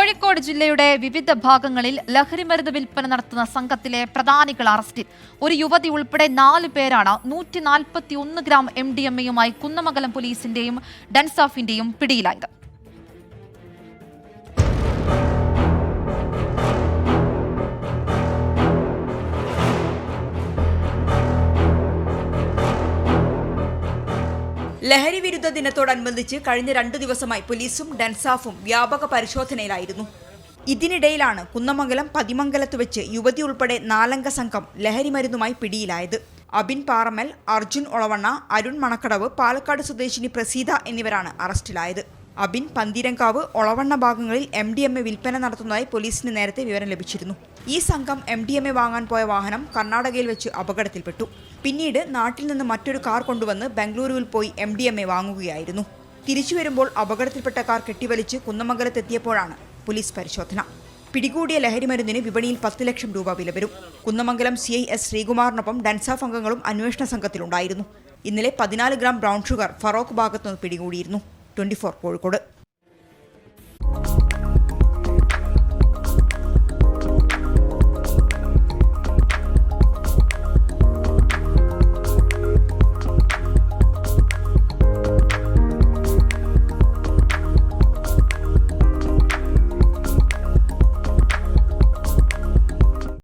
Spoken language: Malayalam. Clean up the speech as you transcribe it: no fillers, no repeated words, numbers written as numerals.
കോഴിക്കോട് ജില്ലയുടെ വിവിധ ഭാഗങ്ങളിൽ ലഹരിമരുന്ന് വിൽപ്പന നടത്തുന്ന സംഘത്തിലെ പ്രധാനികൾ അറസ്റ്റിൽ. ഒരു യുവതി ഉൾപ്പെടെ 4 പേരാണ് 141 ഗ്രാം MDMA-യുമായി കുന്നമംഗലം പോലീസിന്റെയും ഡൻസാഫിന്റെയും പിടിയിലായത്. ലഹരി വിരുദ്ധ ദിനത്തോടനുബന്ധിച്ച് കഴിഞ്ഞ 2 ദിവസമായി പോലീസും ഡൻസാഫും വ്യാപക പരിശോധനയിലായിരുന്നു. ഇതിനിടയിലാണ് കുന്നമംഗലം പതിമംഗലത്ത് വെച്ച് യുവതി ഉൾപ്പെടെ 4 അംഗ സംഘം ലഹരി മരുന്നുമായി പിടിയിലായത്. അബിൻ പാറമൽ, അർജുൻ ഒളവണ്ണ, അരുൺ മണക്കടവ്, പാലക്കാട് സ്വദേശിനി പ്രസീത എന്നിവരാണ് അറസ്റ്റിലായത്. അബിൻ പന്തീരങ്കാവ്, ഒളവണ്ണ ഭാഗങ്ങളിൽ MDMA വിൽപ്പന നടത്തുന്നതായി പോലീസിന് നേരത്തെ വിവരം ലഭിച്ചിരുന്നു. ഈ സംഘം MDMA വാങ്ങാൻ പോയ വാഹനം കർണാടകയിൽ വെച്ച് അപകടത്തിൽപ്പെട്ടു. പിന്നീട് നാട്ടിൽ നിന്ന് മറ്റൊരു കാർ കൊണ്ടുവന്ന് ബംഗളൂരുവിൽ പോയി MDMA വാങ്ങുകയായിരുന്നു. തിരിച്ചു വരുമ്പോൾ അപകടത്തിൽപ്പെട്ട കാർ കെട്ടിവലിച്ച് കുന്നമംഗലത്തെത്തിയപ്പോഴാണ് പോലീസ് പരിശോധന. പിടികൂടിയ ലഹരിമരുന്നിന് വിപണിയിൽ 10 ലക്ഷം രൂപ വില വരും. കുന്നമംഗലം CI S ശ്രീകുമാറിനൊപ്പം ഡൻസാഫ് അംഗങ്ങളും അന്വേഷണ സംഘത്തിലുണ്ടായിരുന്നു. ഇന്നലെ 14 ഗ്രാം ബ്രൗൺ ഷുഗർ ഫറോക്ക് ഭാഗത്തുനിന്ന് പിടികൂടിയിരുന്നു. 24 കോഴിക്കോട്.